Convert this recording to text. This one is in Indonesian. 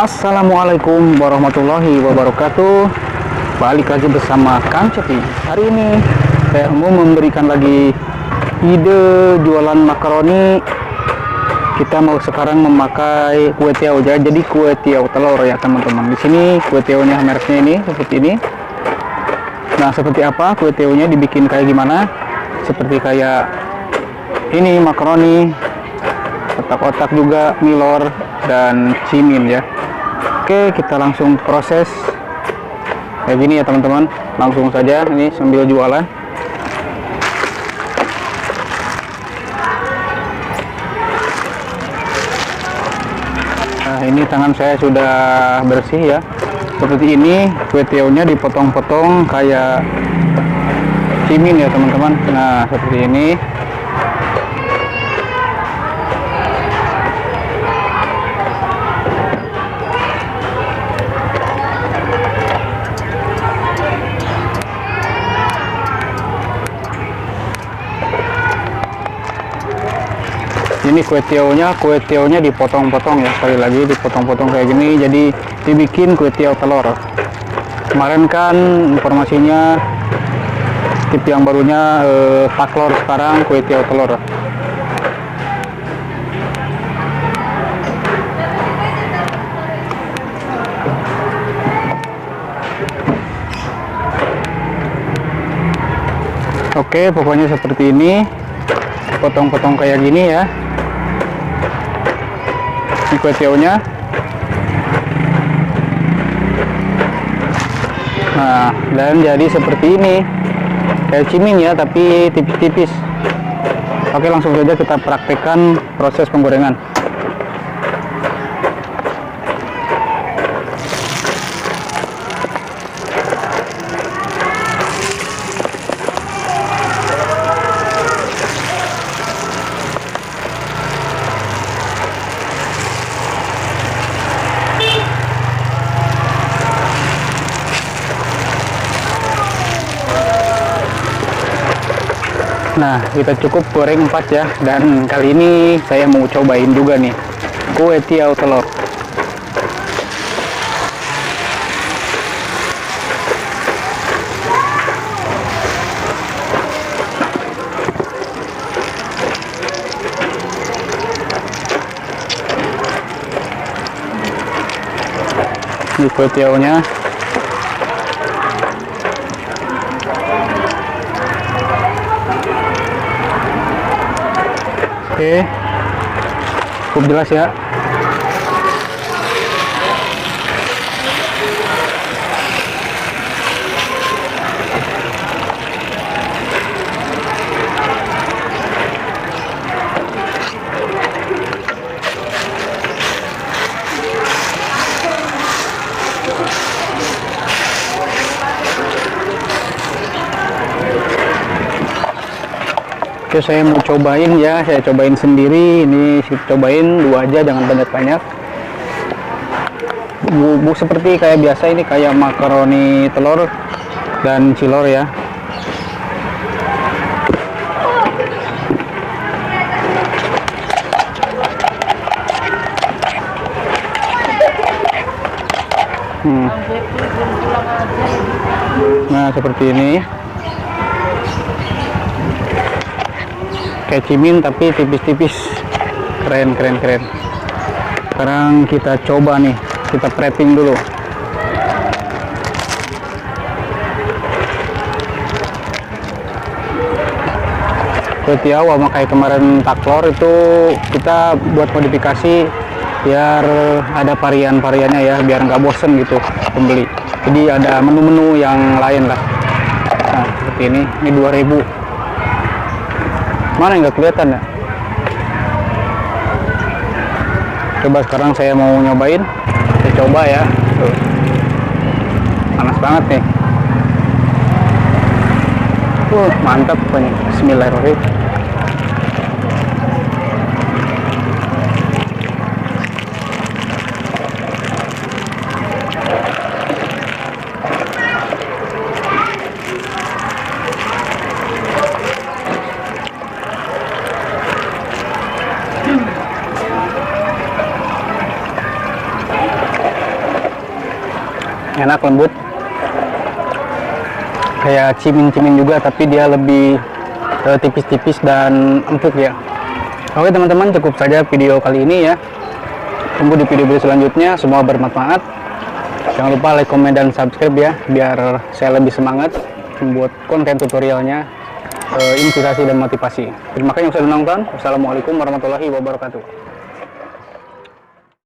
Assalamualaikum warahmatullahi wabarakatuh. Balik lagi bersama Kang Cepi. Hari ini saya mau memberikan lagi ide jualan makaroni. Kita mau sekarang memakai kue tiaw aja. Jadi kue tiaw telur ya teman-teman. Di sini kue tiawnya mereknya ini seperti ini. Nah, seperti apa kue tiawnya dibikin kayak gimana? Seperti kayak ini makaroni, kotak-kotak juga, milor dan cimin ya. Oke, kita langsung proses kayak gini ya teman-teman. Langsung saja ini sambil jualan. Nah, ini tangan saya sudah bersih ya. Seperti ini kue tiawnya dipotong-potong kayak cimin ya teman-teman. Nah, seperti ini. Ini kue tiawnya dipotong-potong ya, sekali lagi dipotong-potong kayak gini, jadi dibikin kue tiaw telur. Kemarin kan informasinya tip yang barunya taklor, sekarang kue tiaw telur. Oke, pokoknya seperti ini, potong-potong kayak gini ya. Ini kue tiawnya. Nah, dan jadi seperti ini, kayak cimin ya, tapi tipis-tipis. Oke, langsung saja kita praktekkan proses penggorengan. Nah, kita cukup goreng 4 ya, dan kali ini saya mau cobain juga nih kue tiaw telur. Ini kue tiawnya. Oke, cukup jelas ya. Oke, saya mau cobain ya, saya cobain sendiri. Ini cobain 2 aja, jangan banyak-banyak. Seperti kayak biasa, ini kayak makaroni telur dan cilor ya. Nah, seperti ini. Kayak cimin tapi tipis-tipis. Keren. Sekarang kita coba nih, kita prepping dulu. Kue tiaw sama kayak kemarin taklor itu kita buat modifikasi biar ada varian-variannya ya, biar nggak bosen gitu pembeli. Jadi ada menu-menu yang lain lah. Nah, seperti ini 2000. Mana nggak kelihatan ya? Coba sekarang saya mau nyobain. Saya coba ya. Tuh. Panas banget nih. Mantap pokoknya. Bismillahirrahmanirrahim. enak, lembut, kayak cimin-cimin juga, tapi dia lebih tipis-tipis dan empuk ya. Oke teman-teman, cukup saja video kali ini ya. Tunggu di video-video selanjutnya, semua bermanfaat. Jangan lupa like, komen, dan subscribe ya, biar saya lebih semangat membuat konten tutorialnya, inspirasi dan motivasi. Terima kasih yang sudah nonton. Wassalamualaikum warahmatullahi wabarakatuh.